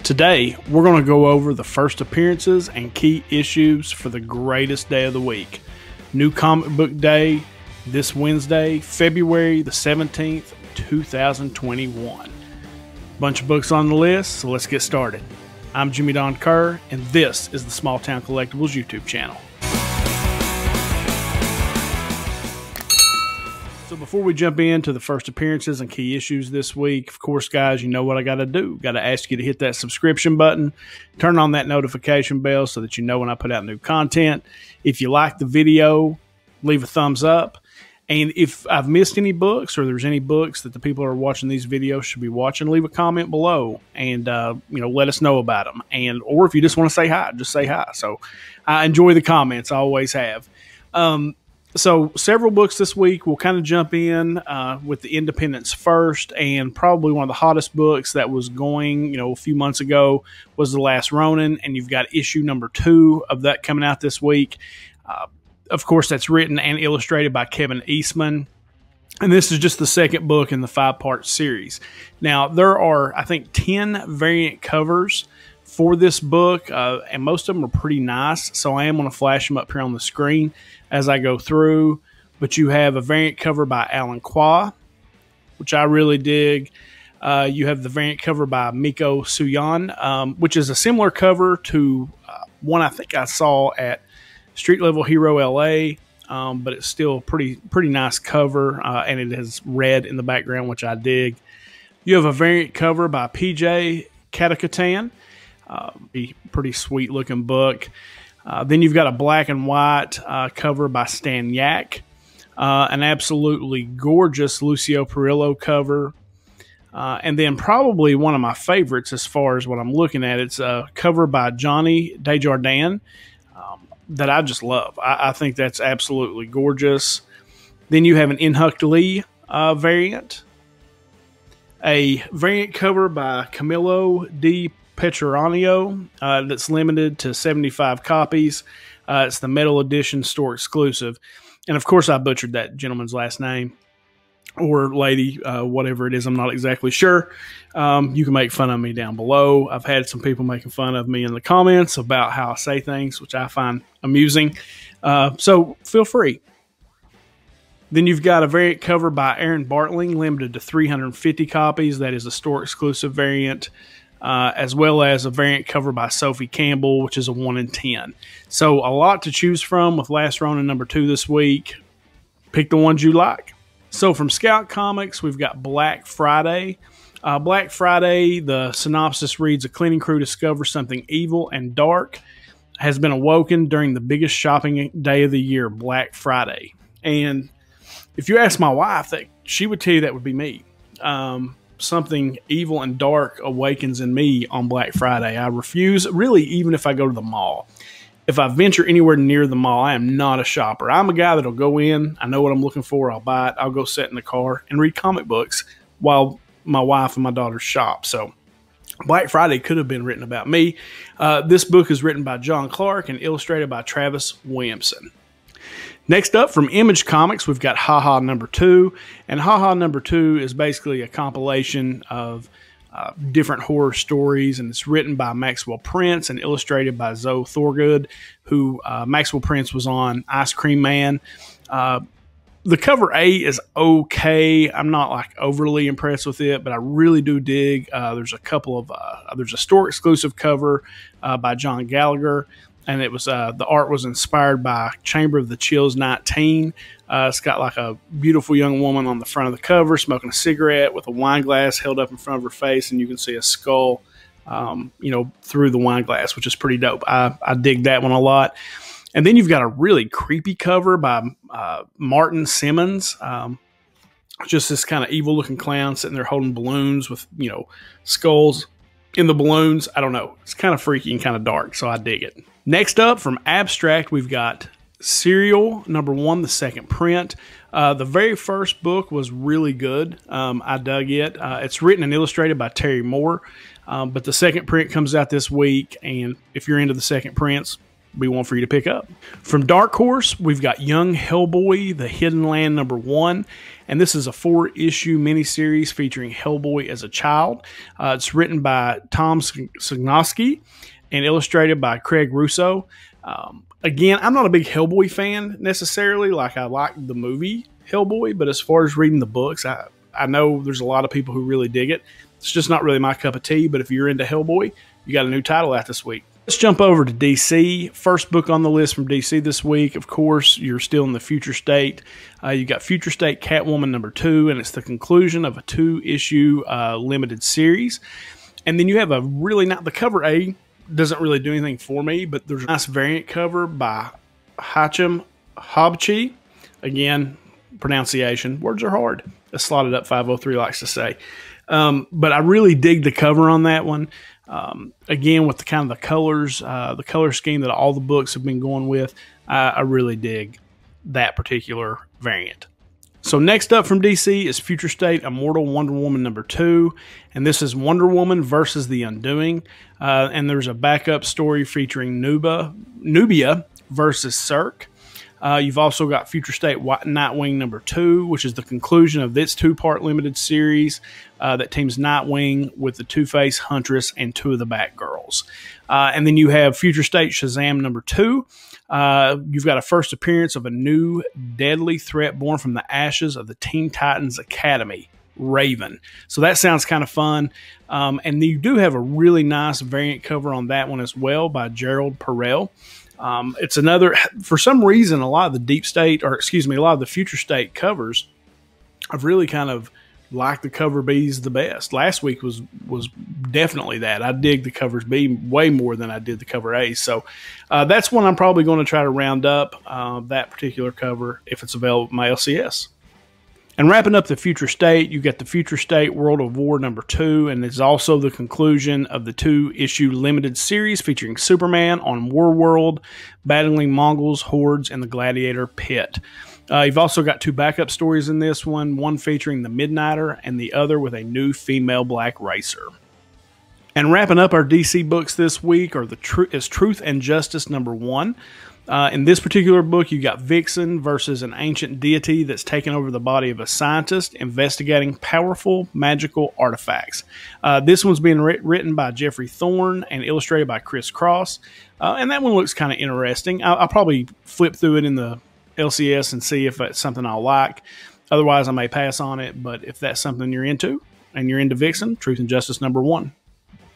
Today, we're going to go over the first appearances and key issues for the greatest day of the week. New Comic Book Day this Wednesday, February the 17th, 2021. Bunch of books on the list, so let's get started. I'm Jimmy Don Kerr, and this is the SmallTown Collectibles YouTube channel. So before we jump into the first appearances and key issues this week, of course, guys, you know what I got to do. Got to ask you to hit that subscription button, turn on that notification bell so that you know when I put out new content. If you like the video, leave a thumbs up. And if I've missed any books or there's any books that the people who are watching these videos should be watching, leave a comment below and let us know about them. Or if you just want to say hi, just say hi. So I enjoy the comments. I always have. So several books this week. We'll kind of jump in with the Independents first, and probably one of the hottest books that was going, a few months ago was The Last Ronin, and you've got issue number 2 of that coming out this week. Of course, that's written and illustrated by Kevin Eastman, and this is just the second book in the 5-part series. Now, there are, I think, 10 variant covers for this book, and most of them are pretty nice, so I am going to flash them up here on the screen as I go through. But you have a variant cover by Alan Kwa, which I really dig. You have the variant cover by Miko Suyan, which is a similar cover to one I think I saw at Street Level Hero LA, but it's still pretty nice cover, and it has red in the background, which I dig. You have a variant cover by PJ Katakatan, a pretty sweet looking book. Then you've got a black and white cover by Stan Yak, an absolutely gorgeous Lucio Perillo cover, and then probably one of my favorites as far as what I'm looking at. It's a cover by Johnny Desjardins that I just love. I think that's absolutely gorgeous. Then you have an Inhuck Lee variant, a variant cover by Camilo D. Petronio that's limited to 75 copies. It's the metal edition store exclusive. And of course, I butchered that gentleman's last name or lady, whatever it is. I'm not exactly sure. You can make fun of me down below. I've had some people making fun of me in the comments about how I say things, which I find amusing. So feel free. Then you've got a variant cover by Aaron Bartling, limited to 350 copies. That is a store exclusive variant. As well as a variant cover by Sophie Campbell, which is a 1 in 10. So a lot to choose from with Last Ronin number 2 this week. Pick the ones you like. So from Scout Comics, we've got Black Friday. Black Friday, the synopsis reads, a cleaning crew discovers something evil and dark has been awoken during the biggest shopping day of the year, Black Friday. And if you ask my wife, she would tell you that would be me. Something evil and dark awakens in me on Black Friday. I refuse, really, even if I go to the mall. If I venture anywhere near the mall, I am not a shopper. I'm a guy that'll go in, I know what I'm looking for, I'll buy it, I'll go sit in the car and read comic books while my wife and my daughters shop. So Black Friday could have been written about me. This book is written by John Clark and illustrated by Travis Williamson. Next up, from Image Comics, we've got Haha number 2. And Haha number 2 is basically a compilation of different horror stories, and it's written by Maxwell Prince and illustrated by Zoe Thorgood, who Maxwell Prince was on Ice Cream Man. The cover A is okay. I'm not like overly impressed with it, but I really do dig. There's a couple of there's a store exclusive cover by John Gallagher. And it was the art was inspired by Chamber of the Chills 19. It's got like a beautiful young woman on the front of the cover smoking a cigarette with a wine glass held up in front of her face, and you can see a skull, through the wine glass, which is pretty dope. I dig that one a lot. And then you've got a really creepy cover by Martin Simmons. Just this kind of evil-looking clown sitting there holding balloons with skulls in the balloons. I don't know. It's kind of freaky and kind of dark, so I dig it. Next up, from Abstract, we've got Serial number 1, the second print. The very first book was really good. I dug it. It's written and illustrated by Terry Moore, but the second print comes out this week, and if you're into the second prints, be one for you to pick up. From Dark Horse, we've got Young Hellboy, The Hidden Land #1. And this is a 4-issue miniseries featuring Hellboy as a child. It's written by Tom Signosky and illustrated by Craig Russo. Again, I'm not a big Hellboy fan necessarily. Like, I like the movie Hellboy, but as far as reading the books, I know there's a lot of people who really dig it. It's just not really my cup of tea, but if you're into Hellboy, you got a new title out this week. Let's jump over to DC. First book on the list from DC this week. Of course, you're still in the Future State. You got Future State Catwoman #2, and it's the conclusion of a 2-issue limited series. And then you have a really not the cover A doesn't really do anything for me, but there's a nice variant cover by Hachim Habchi. Again, pronunciation. Words are hard. A slotted up 503 likes to say. But I really dig the cover on that one. Again, with the kind of the colors, the color scheme that all the books have been going with, I really dig that particular variant. So next up from DC is Future State Immortal Wonder Woman #2, and this is Wonder Woman versus the Undoing. And there's a backup story featuring Nubia versus Cirque. You've also got Future State Nightwing #2, which is the conclusion of this 2-part limited series that teams Nightwing with the Two-Face, Huntress, and 2 of the Batgirls. And then you have Future State Shazam #2. You've got a first appearance of a new deadly threat born from the ashes of the Teen Titans Academy, Raven. So that sounds kind of fun. And you do have a really nice variant cover on that one as well by Gerald Perel. It's another, for some reason, a lot of the Deep State, or excuse me, a lot of the Future State covers, I've really kind of liked the cover B's the best. Last week was definitely that. I dig the covers B way more than I did the cover A. So that's one I'm probably going to try to round up, that particular cover, if it's available at my LCS. And wrapping up the Future State, you got the Future State World of War #2, and it's also the conclusion of the 2-issue limited series featuring Superman on War World, battling Mongols, hordes, and the Gladiator Pit. You've also got 2 backup stories in this one featuring the Midnighter and the other with a new female black racer. And wrapping up our DC books this week is Truth and Justice #1. In this particular book, you got Vixen versus an ancient deity that's taken over the body of a scientist investigating powerful magical artifacts. This one's being written by Jeffrey Thorne and illustrated by Chris Cross. And that one looks kind of interesting. I'll probably flip through it in the LCS and see if it's something I'll like. Otherwise, I may pass on it. But if that's something you're into, and you're into Vixen, Truth and Justice #1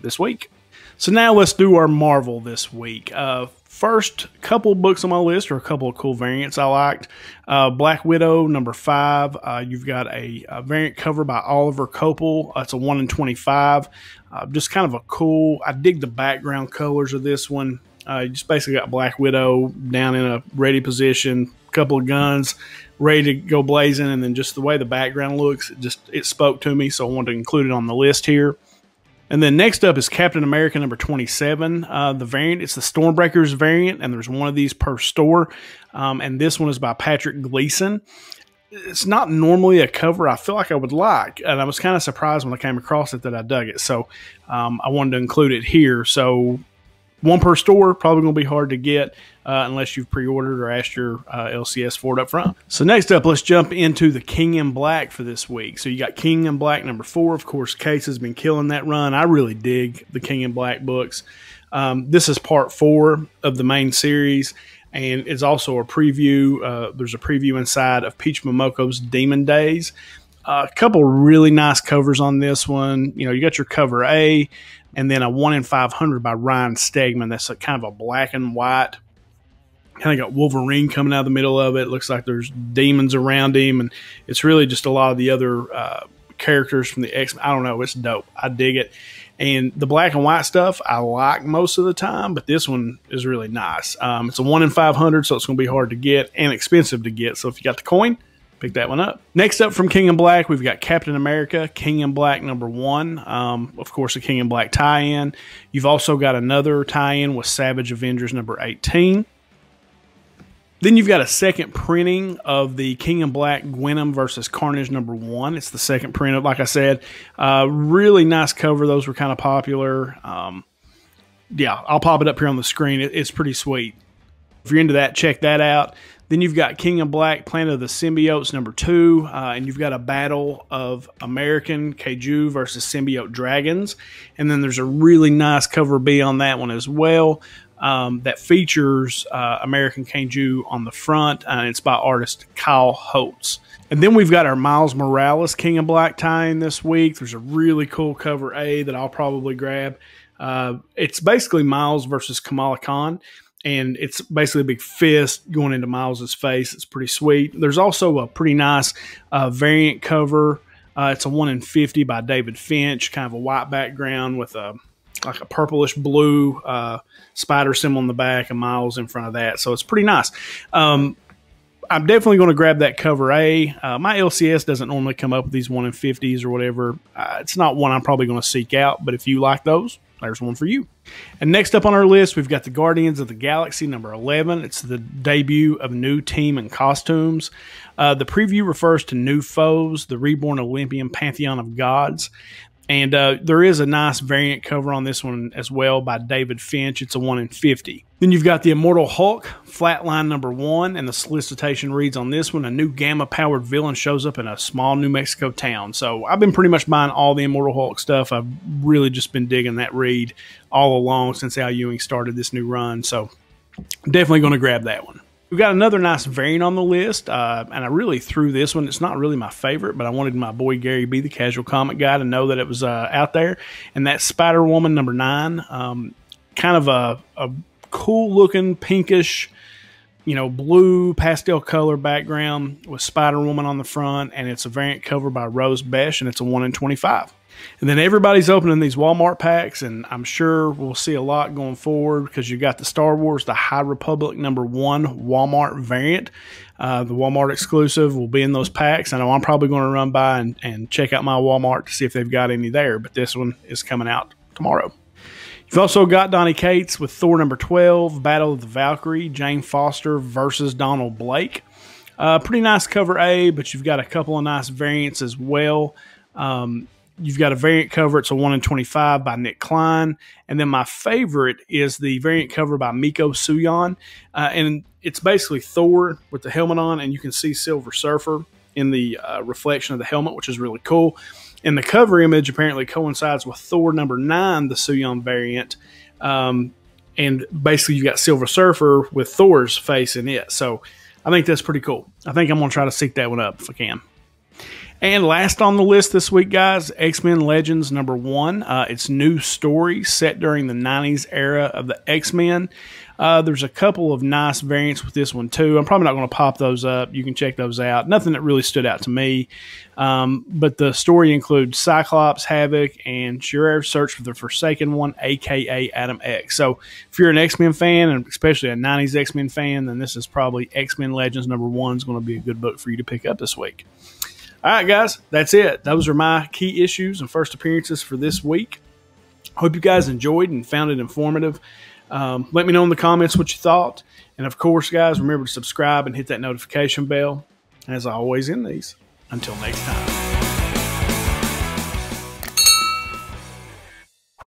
this week. So now let's do our Marvel this week. First couple books on my list are a couple of cool variants I liked. Black Widow #5. You've got a variant cover by Oliver Copel. It's a 1 in 25. Just kind of a cool, I dig the background colors of this one. You just basically got Black Widow down in a ready position, couple of guns, ready to go blazing, and then just the way the background looks, it spoke to me, so I wanted to include it on the list here. And then next up is Captain America #27. The variant, it's the Stormbreakers variant, and there's one of these per store. And this one is by Patrick Gleason. It's not normally a cover I feel like I would like, and I was kind of surprised when I came across it that I dug it. So I wanted to include it here. So one per store, probably going to be hard to get unless you've pre-ordered or asked your LCS for it up front. So next up, let's jump into the King in Black for this week. So you got King in Black #4. Of course, Case has been killing that run. I really dig the King in Black books. This is part 4 of the main series, and it's also a preview. There's a preview inside of Peach Momoko's Demon Days. A couple really nice covers on this one. You know, you got your cover A, and then a 1 in 500 by Ryan Stegman. That's a kind of a black and white. Kind of got Wolverine coming out of the middle of it. Looks like there's demons around him, and it's really just a lot of the other characters from the X-Men. I don't know. It's dope. I dig it. And the black and white stuff I like most of the time, but this one is really nice. It's a 1 in 500, so it's going to be hard to get and expensive to get. So if you got the coin, pick that one up. Next up from King in Black, we've got Captain America, King in Black #1. Of course, a King in Black tie-in. You've also got another tie-in with Savage Avengers #18. Then you've got a second printing of the King in Black Gwenom versus Carnage #1. It's the second print of, like I said, really nice cover. Those were kind of popular. Yeah, I'll pop it up here on the screen. It's pretty sweet. If you're into that, check that out. Then you've got King of Black, Planet of the Symbiotes #2, and you've got a battle of American Kaiju versus Symbiote Dragons. And then there's a really nice cover B on that one as well that features American Kaiju on the front, and it's by artist Kyle Holtz. And then we've got our Miles Morales King of Black tie-in this week. There's a really cool cover A that I'll probably grab. It's basically Miles versus Kamala Khan. And it's basically a big fist going into Miles's face. It's pretty sweet. There's also a pretty nice variant cover. It's a 1 in 50 by David Finch, kind of a white background with like a purplish blue spider symbol on the back and Miles in front of that. So it's pretty nice. I'm definitely going to grab that cover A. My LCS doesn't normally come up with these 1 in 50s or whatever. It's not one I'm probably going to seek out, but if you like those, there's one for you. And next up on our list, we've got the Guardians of the Galaxy #11. It's the debut of new team and costumes. The preview refers to new foes, the reborn Olympian pantheon of gods. And there is a nice variant cover on this one as well by David Finch. It's a 1 in 50. Then you've got the Immortal Hulk, Flatline #1, and the solicitation reads on this one, a new gamma-powered villain shows up in a small New Mexico town. So I've been pretty much buying all the Immortal Hulk stuff. I've really just been digging that read all along since Al Ewing started this new run. So definitely going to grab that one. We've got another nice variant on the list, and I really threw this one. It's not really my favorite, but I wanted my boy Gary B, the casual comic guy, to know that it was out there. And that's Spider-Woman #9, kind of a cool-looking pinkish, blue pastel color background with Spider-Woman on the front, and it's a variant cover by Rose Besh, and it's a 1 in 25. And then everybody's opening these Walmart packs, and I'm sure we'll see a lot going forward because you got the Star Wars, the High Republic #1 Walmart variant. The Walmart exclusive will be in those packs. I know I'm probably going to run by and check out my Walmart to see if they've got any there, but this one is coming out tomorrow. You've also got Donny Cates with Thor #12, Battle of the Valkyrie, Jane Foster versus Donald Blake. Pretty nice cover A, but you've got a couple of nice variants as well. You've got a variant cover. It's a 1 in 25 by Nick Klein. And then my favorite is the variant cover by Miko Suyon. And it's basically Thor with the helmet on, and you can see Silver Surfer in the reflection of the helmet, which is really cool. And the cover image apparently coincides with Thor #9, the Suyon variant. And basically you've got Silver Surfer with Thor's face in it. So I think that's pretty cool. I think I'm going to try to seek that one up if I can. And last on the list this week, guys, XMen Legends #1. It's new story set during the 90s era of the X-Men. There's a couple of nice variants with this one, too. I'm probably not going to pop those up. You can check those out. Nothing that really stood out to me. But the story includes Cyclops, Havoc, and Shirer's search for the Forsaken One, a.k.a. Adam X. So if you're an X-Men fan, and especially a 90s X-Men fan, then this is probably X-Men Legends #1 is going to be a good book for you to pick up this week. All right, guys, that's it. Those are my key issues and first appearances for this week. Hope you guys enjoyed and found it informative. Let me know in the comments what you thought. And, of course, guys, remember to subscribe and hit that notification bell. And as I always end these, until next time.